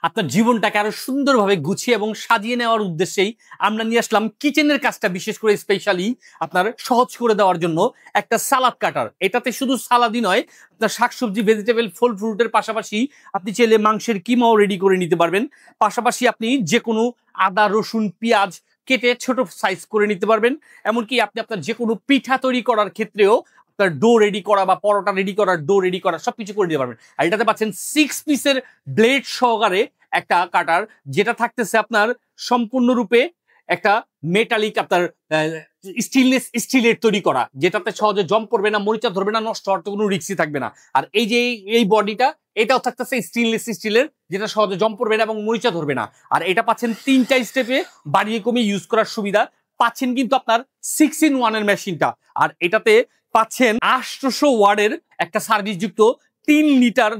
আপনার জীবনটাকে আরো সুন্দরভাবে গুছিয়ে এবং সাজিয়ে নেওয়ার উদ্দেশ্যেই আমরা নিয়ে আসলাম কিচেনের কাজটা বিশেষ করে স্পেশালি আপনার সহজ করে দেওয়ার জন্য একটা সালাদ কাটার। এটাতে শুধু সালাদই নয়, আপনার শাকসবজি, ভেজিটেবল, ফল ফ্রুটের পাশাপাশি আপনি চাইলে মাংসের কিমাও রেডি করে নিতে পারবেন। পাশাপাশি আপনি যে কোনো আদা, রসুন, পেঁয়াজ কেটে ছোট সাইজ করে নিতে পারবেন। এমনকি আপনি আপনার যে কোনো পিঠা তৈরি করার ক্ষেত্রেও আপনার ডো রেডি করা বা পরোটা রেডি করার ডো রেডি করা সবকিছু করে দিতে পারবেন। আর এটাতে পাচ্ছেন 6 পিসের ব্লেড সহকারে একটা কাটার, যেটা থাকতেছে আপনার সম্পূর্ণরূপে একটা মেটালিক আপনার স্টিলনেস স্টিলের তৈরি করা, যেটাতে সহজে জম পড়বে না, মরিচা ধরবে না, নষ্ট হওয়ার তো কোনো রিস্কই থাকবে না। আর এই যে এই বডিটা, এটাও থাকতেছে স্টেনলেস স্টিলের, যেটা সহজে জম পড়বে না এবং মরিচা ধরবে না। আর এটা পাচ্ছেন 3টা স্টেপে বাড়িয়ে কমিয়ে ইউজ করার সুবিধা পাচ্ছেন কিন্তু আপনার 6-in-1 এর মেশিনটা। আর এটাতে পাচ্ছেন 800 ওয়াটের একটা সার্ভিস যুক্ত 3 লিটার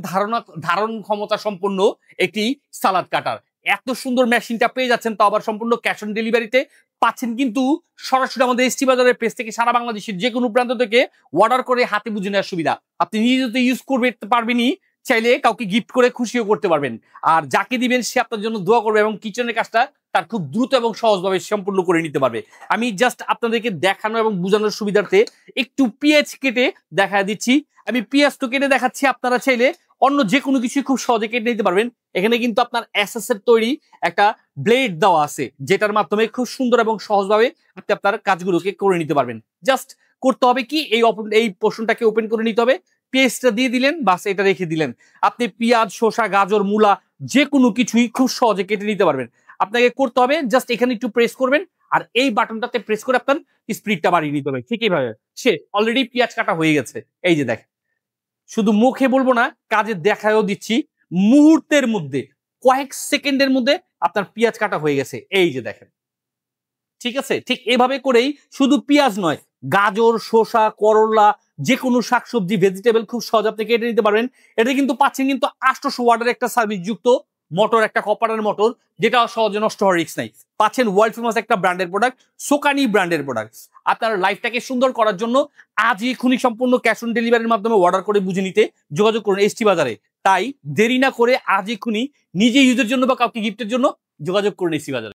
ধারণ ক্ষমতা সম্পন্ন একটি সালাদ কাটার। এত সুন্দর মেশিনটা পেয়ে যাচ্ছেন, তো আবার সম্পূর্ণ ক্যাশ অন ডেলিভারিতে পাচ্ছেন কিন্তু সরাসরি আমাদের এসটি বাজারের পেজ থেকে সারা বাংলাদেশের যে কোনো প্রান্ত থেকে অর্ডার করে হাতে বুঝে নেওয়ার সুবিধা। আপনি নিজে যদি ইউজ করতে পারবেনই, চাইলে কাউকে গিফট করে খুশিও করতে পারবেন। আর যাকে দিবেন সে আপনার জন্য দোয়া করবে এবং কিচেনের কাজটা তার খুব দ্রুত এবং সহজভাবে সম্পূর্ণ করে নিতে পারবে। আমি জাস্ট আপনাদেরকে দেখানো এবং বোঝানোর সুবিধার্থে একটু পেঁয়াজ কেটে দেখা দিচ্ছি। আমি পেঁয়াজ তো কেটে দেখাচ্ছি, আপনারা চাইলে অন্য যে কোনো কিছু খুব সহজে কেটে নিতে পারবেন। এখানে কিন্তু আপনার এসএস এর তৈরি একটা ব্লেড দেওয়া আছে, যেটার মাধ্যমে খুব সুন্দর এবং সহজভাবে আপনি আপনার কাজগুলোকে করে নিতে পারবেন। জাস্ট করতে হবে কি, এই পোর্শনটাকে ওপেন করে নিতে হবে, পেস্টটা দিয়ে দিলেন, বাস এটা রেখে দিলেন। আপনি পেঁয়াজ, শসা, গাজর, মূলা যে কোনো কিছুই খুব সহজে কেটে নিতে পারবেন। আপনাকে করতে হবে জাস্ট এখানে একটু প্রেস করবেন, আর এই বাটনটাতে প্রেস করে আপনার স্পিডটা বাড়িয়ে নিতে হবে। ঠিক এইভাবে সে অলরেডি পেঁয়াজ কাটা হয়ে গেছে। এই যে দেখেন, শুধু মুখে বলবো না, কাজে দেখায়ও দিচ্ছি। মুহূর্তের মধ্যে, কয়েক সেকেন্ডের মধ্যে আপনার পেঁয়াজ কাটা হয়ে গেছে। এই যে দেখেন, ঠিক আছে। ঠিক এভাবে করেই শুধু পেঁয়াজ নয়, গাজর, শসা, করলা, যে কোনো শাকসবজি, ভেজিটেবল খুব সহজ আপনি কেটে নিতে পারবেন। এটা কিন্তু পাচ্ছেন কিন্তু 800 ওয়াটের একটা সার্ভিস যুক্ত মোটর, একটা কপারের মোটর, যেটা সহজে নষ্ট হওয়ার রিস্ক নাই। পাচ্ছেন ওয়ার্ল্ড ফেমাস একটা ব্র্যান্ডের প্রোডাক্ট, সোকানি ব্র্যান্ডের প্রোডাক্ট। আপনার লাইফটাকে সুন্দর করার জন্য আজই এখনই সম্পূর্ণ ক্যাশ অন ডেলিভারির মাধ্যমে অর্ডার করে বুঝে নিতে যোগাযোগ করুন এসটি বাজারে। তাই দেরি না করে আজ এখনই নিজে ইউজের জন্য বা কাউকে গিফটের জন্য যোগাযোগ করুন এসটি বাজারে।